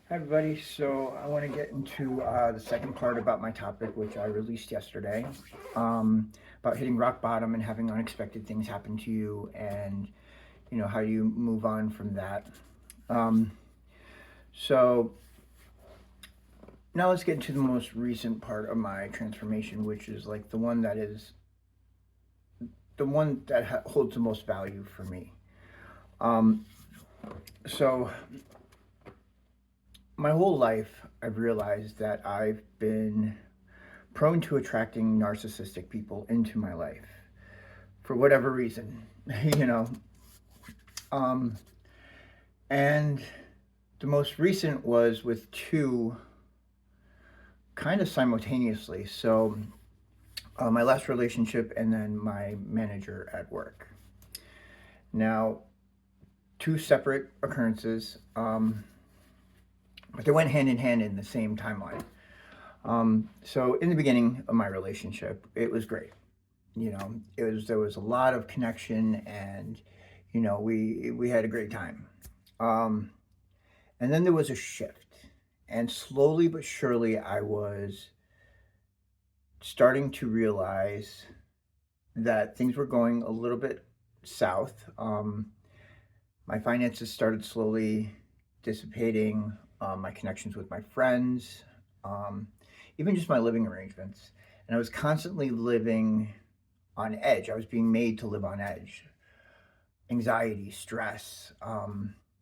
Hi, everybody. So I want to get into the second part about my topic, which I released yesterday, about hitting rock bottom and having unexpected things happen to you, and how you move on from that. Um, so now let's get into the most recent part of my transformation, which is like the one that holds the most value for me. Um, so my whole life, I've realized that I've been prone to attracting narcissistic people into my life for whatever reason, you know. Um, and the most recent was with two kind of simultaneously. So, my last relationship and then my manager at work. Now, two separate occurrences, but they went hand in hand in the same timeline. So, in the beginning of my relationship, it was great. There was a lot of connection, and we had a great time. Um, and then there was a shift, and slowly but surely, I was starting to realize that things were going a little bit south. My finances started slowly dissipating. My connections with my friends, um, even just my living arrangements, and I was constantly living on edge. I was being made to live on edge. Anxiety, stress,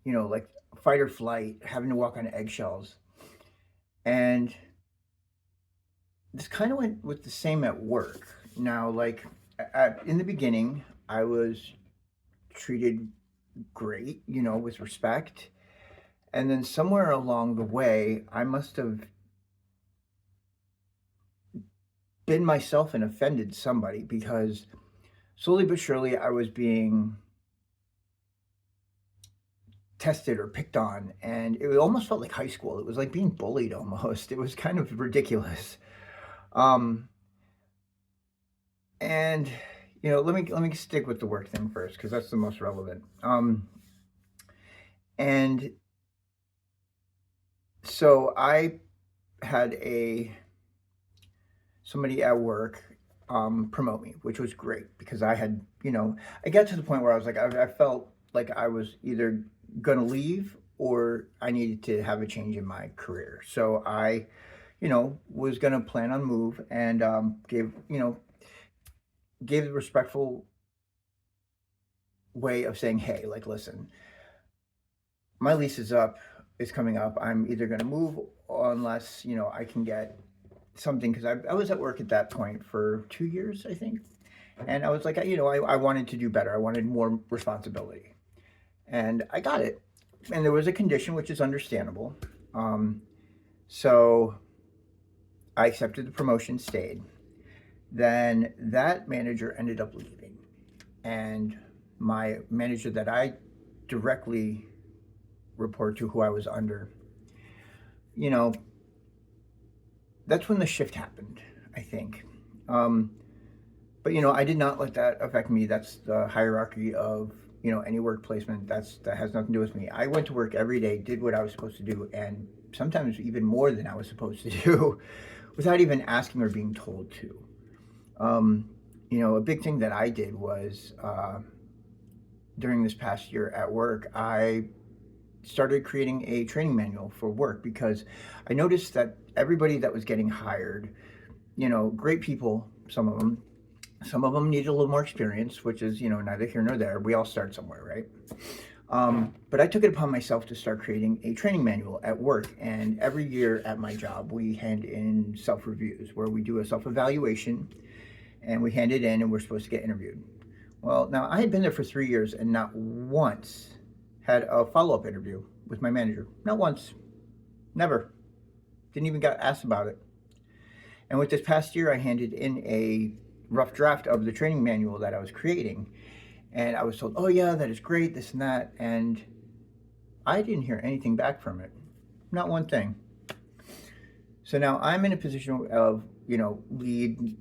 like fight or flight, having to walk on eggshells. And this kind of went with the same at work. Now, like in the beginning, I was treated great, with respect. And then somewhere along the way, I must have been myself and offended somebody because slowly but surely I was being tested or picked on, and it almost felt like high school. It was like being bullied almost. It was kind of ridiculous. Um, and let me stick with the work thing first because that's the most relevant. And so I had a somebody at work promote me, which was great because I got to the point where I was like, I felt like I was either gonna leave or I needed to have a change in my career. So I, was gonna plan on move and gave the respectful way of saying, hey, like, listen, my lease is coming up. I'm either gonna move unless I can get something because I was at work at that point for 2 years, I think. And I was like, I wanted to do better. I wanted more responsibility. And I got it. And there was a condition, which is understandable. Um, so I accepted the promotion, stayed. Then that manager ended up leaving. And my manager that I directly report to, who I was under, you know, that's when the shift happened, I think. Um, but I did not let that affect me. That's the hierarchy of any work placement. That has nothing to do with me. I went to work every day, did what I was supposed to do, and sometimes even more than I was supposed to do, without even asking or being told to. Um, a big thing that I did was during this past year at work, I started creating a training manual for work because I noticed that everybody that was getting hired, great people, some of them needed a little more experience, which is, neither here nor there. We all start somewhere, right? But I took it upon myself to start creating a training manual at work. And every year at my job, we hand in self reviews where we do a self evaluation and we hand it in and we're supposed to get interviewed. Well, now I had been there for 3 years and not once had a follow up interview with my manager. Not once. Never. Didn't even get asked about it. And with this past year, I handed in a rough draft of the training manual that I was creating. And I was told, oh, yeah, that is great, this and that. And I didn't hear anything back from it. Not one thing. So now I'm in a position of, lead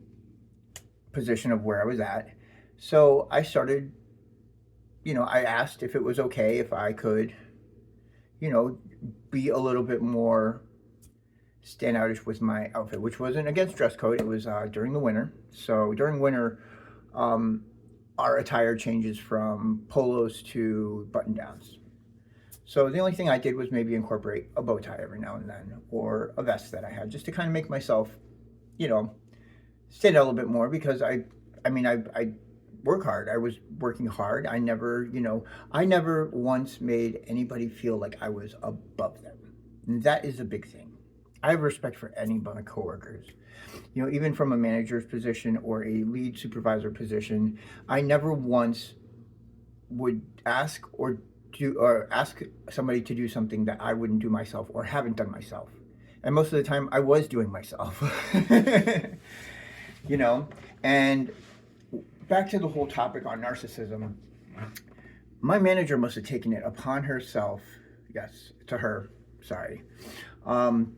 position of where I was at. So I started, I asked if it was okay if I could, you know, be a little bit more standoutish with my outfit, which wasn't against dress code. It was during the winter. So during winter, um, our attire changes from polos to button downs. So the only thing I did was maybe incorporate a bow tie every now and then, or a vest that I had, just to kind of make myself, you know, stand out a little bit more. Because I work hard. I was working hard. I never once made anybody feel like I was above them. And that is a big thing. I have respect for any of my coworkers. Even from a manager's position or a lead supervisor position, I never once would ask somebody to do something that I wouldn't do myself or haven't done myself. And most of the time I was doing myself. you know, and back to the whole topic on narcissism. My manager must have taken it upon herself, yes, to her, sorry, um,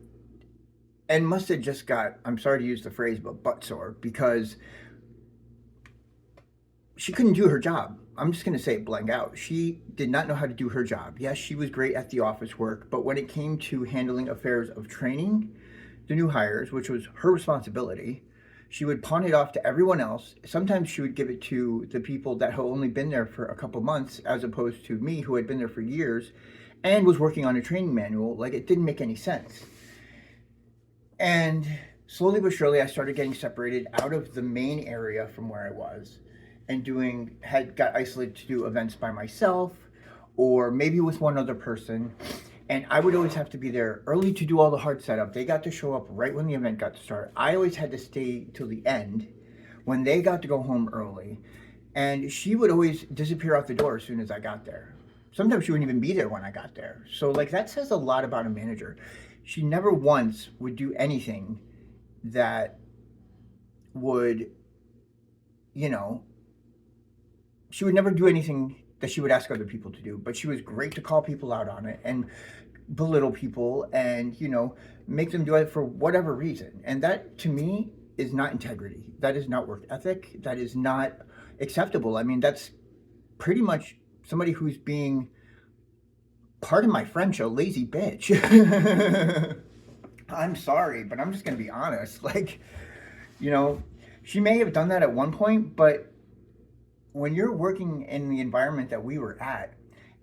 and must have just got, I'm sorry to use the phrase, but butt sore, because she couldn't do her job. I'm just going to say it blank out. She did not know how to do her job. Yes, she was great at the office work, but when it came to handling affairs of training the new hires, which was her responsibility, she would pawn it off to everyone else. Sometimes she would give it to the people that had only been there for a couple months, as opposed to me, who had been there for years and was working on a training manual. Like, it didn't make any sense. And slowly but surely, I started getting separated out of the main area from where I was, and got isolated to do events by myself, or maybe with one other person. And I would always have to be there early to do all the hard setup. They got to show up right when the event got to start. I always had to stay till the end when they got to go home early. And she would always disappear out the door as soon as I got there. Sometimes she wouldn't even be there when I got there. So, like, that says a lot about a manager. She never once would do anything that would, she would never do anything that she would ask other people to do, but she was great to call people out on it and belittle people and, make them do it for whatever reason. And that, to me, is not integrity. That is not work ethic. That is not acceptable. I mean, that's pretty much somebody who's being, pardon my French, a lazy bitch. I'm sorry, but I'm just going to be honest. Like, she may have done that at one point, but when you're working in the environment that we were at,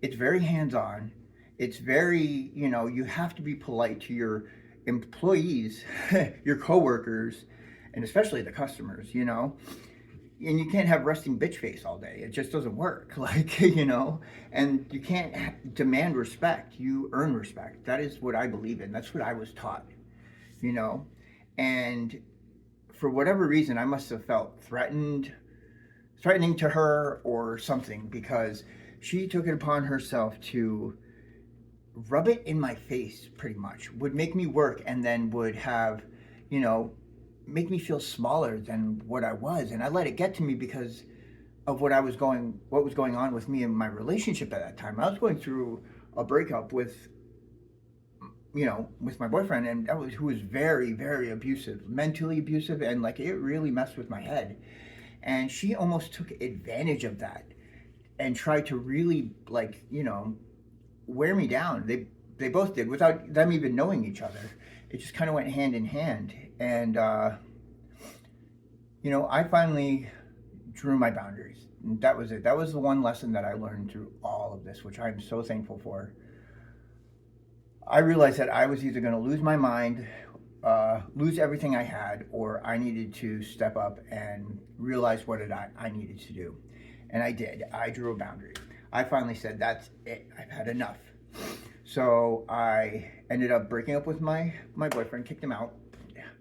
it's very hands-on. It's very, you have to be polite to your employees, your coworkers, and especially the customers, and you can't have resting bitch face all day. It just doesn't work. Like, and you can't demand respect. You earn respect. That is what I believe in. That's what I was taught, and for whatever reason, I must have felt threatening to her or something, because she took it upon herself to rub it in my face, pretty much. Would make me work and then would have, make me feel smaller than what I was. And I let it get to me because of what was going on with me and my relationship at that time. I was going through a breakup with my boyfriend, and who was very, very abusive, mentally abusive, and like, it really messed with my head. And she almost took advantage of that and tried to really, like, wear me down. They both did, without them even knowing each other. It just kind of went hand in hand. And, I finally drew my boundaries. And that was it. That was the one lesson that I learned through all of this, which I'm so thankful for. I realized that I was either going to lose my mind, lose everything I had, or I needed to step up and realize what I needed to do. And I did. I drew a boundary. I finally said, that's it. I've had enough. So I ended up breaking up with my boyfriend, kicked him out,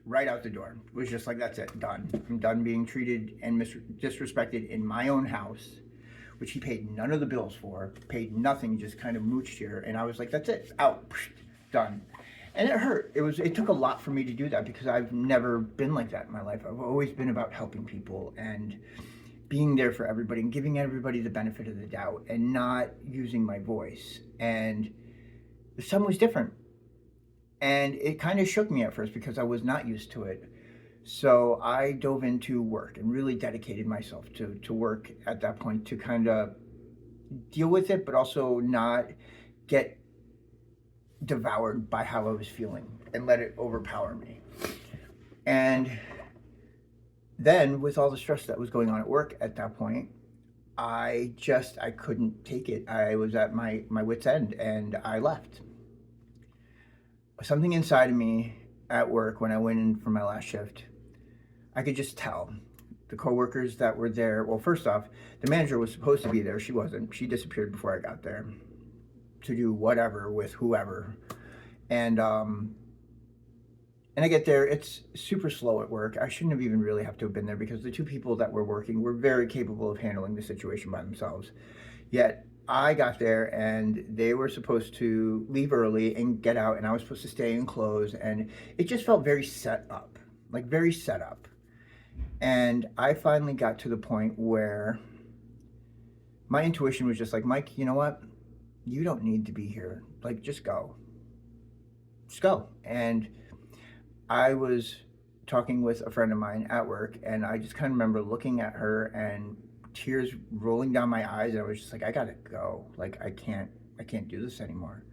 right out the door. It was just like, that's it, done. I'm done being treated and disrespected in my own house, which he paid none of the bills for, paid nothing, just kind of mooched here. And I was like, that's it, out, done. And it hurt. It took a lot for me to do that, because I've never been like that in my life. I've always been about helping people and being there for everybody and giving everybody the benefit of the doubt and not using my voice. And this time was different. And it kind of shook me at first because I was not used to it. So I dove into work and really dedicated myself to work at that point, to kind of deal with it, but also not get devoured by how I was feeling and let it overpower me. And then with all the stress that was going on at work at that point, I couldn't take it. I was at my wit's end, and I left. Something inside of me at work when I went in for my last shift, I could just tell. The coworkers that were there, well, first off, the manager was supposed to be there. She wasn't. She disappeared before I got there to do whatever with whoever. And I get there, it's super slow at work. I shouldn't have even really have to have been there because the two people that were working were very capable of handling the situation by themselves. Yet I got there and they were supposed to leave early and get out, and I was supposed to stay and close, and it just felt very set up, like very set up. And I finally got to the point where my intuition was just like, Mike, you know what? You don't need to be here. Like, just go. Just go. And I was talking with a friend of mine at work, and I just kind of remember looking at her and tears rolling down my eyes, and I was just like, I gotta go. Like, I can't do this anymore.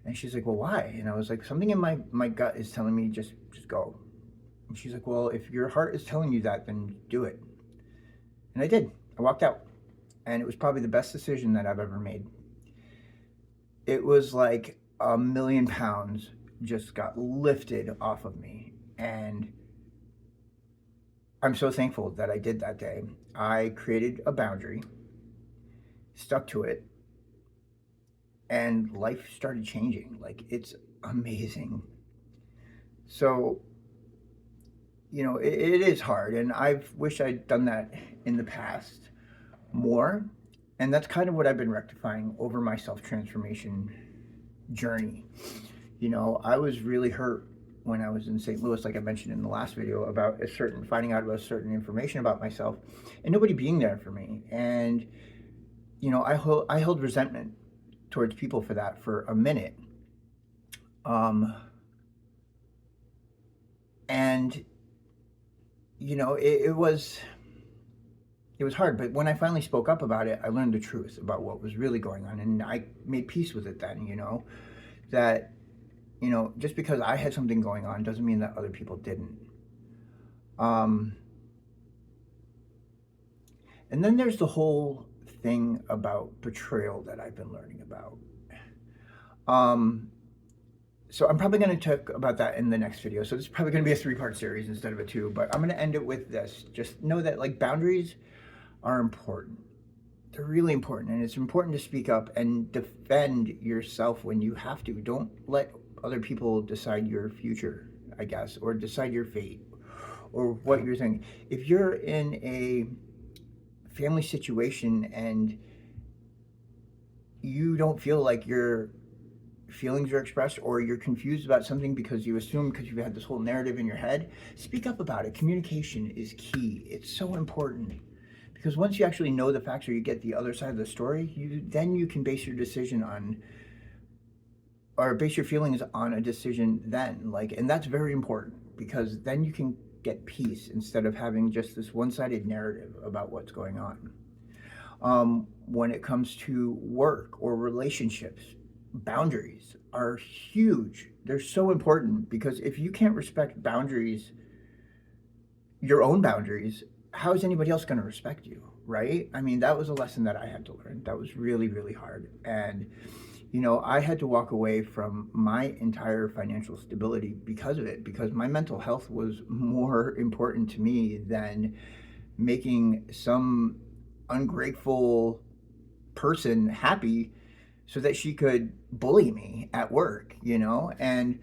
And she's like, well, why? And I was like, something in my gut is telling me just go. And she's like, well, if your heart is telling you that, then do it. And I did. I walked out, and it was probably the best decision that I've ever made. It was like £1 million just got lifted off of me, and I'm so thankful that I did that day. I created a boundary, stuck to it, and life started changing. Like, it's amazing. So, you know, it is hard, and I wish I'd done that in the past more, and that's kind of what I've been rectifying over my self-transformation journey. You know, I was really hurt when I was in St. Louis, like I mentioned in the last video, about finding out about certain information about myself and nobody being there for me. And, you know, I held resentment towards people for that for a minute. And, you know, it was hard, but when I finally spoke up about it, I learned the truth about what was really going on, and I made peace with it then, you know, that, you know, just because I had something going on doesn't mean that other people didn't. And then there's the whole thing about betrayal that I've been learning about. So I'm probably going to talk about that in the next video. So this is probably going to be a 3-part series instead of a 2, but I'm going to end it with this. Just know that, like, boundaries are important. They're really important, and it's important to speak up and defend yourself when you have to. Don't let other people decide your future, I guess, or decide your fate, or what you're thinking. If you're in a family situation and you don't feel like your feelings are expressed, or you're confused about something because you assume, because you've had this whole narrative in your head, speak up about it. Communication is key. It's so important. Because once you actually know the facts, or you get the other side of the story, then you can base your decision on, or base your feelings on a decision then. Like, and that's very important, because then you can get peace instead of having just this one-sided narrative about what's going on. When it comes to work or relationships, boundaries are huge. They're so important, because if you can't respect boundaries, your own boundaries, how is anybody else going to respect you, right? I mean, that was a lesson that I had to learn. That was really, really hard. And, you know, I had to walk away from my entire financial stability because of it, because my mental health was more important to me than making some ungrateful person happy so that she could bully me at work, you know? And,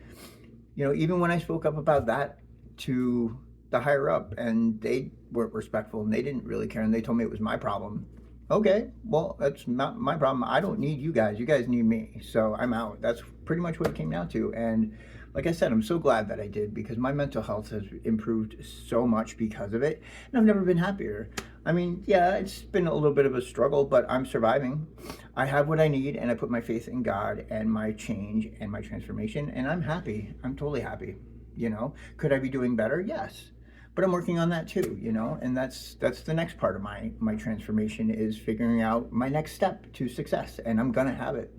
you know, even when I spoke up about that to the higher up, and they weren't respectful, and they didn't really care, and they told me it was my problem. Okay, well, that's not my problem. I don't need you guys. You guys need me. So I'm out. That's pretty much what it came down to. And like I said, I'm so glad that I did, because my mental health has improved so much because of it. And I've never been happier. I mean, yeah, it's been a little bit of a struggle, but I'm surviving. I have what I need, and I put my faith in God and my change and my transformation, and I'm happy. I'm totally happy. You know, could I be doing better? Yes. But I'm working on that too, you know, and that's the next part of my transformation, is figuring out my next step to success, and I'm gonna have it,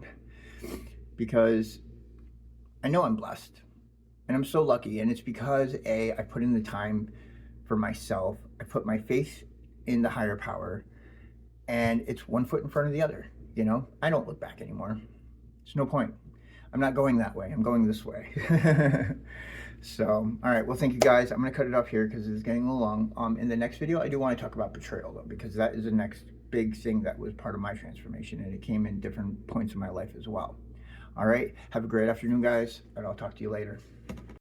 because I know I'm blessed and I'm so lucky. And it's because I put in the time for myself. I put my faith in the higher power, and it's one foot in front of the other. You know, I don't look back anymore. There's no point. I'm not going that way. I'm going this way. So, all right. Well, thank you guys. I'm going to cut it off here because it's getting a little long. In the next video, I do want to talk about betrayal, though, because that is the next big thing that was part of my transformation, and it came in different points of my life as well. All right. Have a great afternoon, guys, and I'll talk to you later.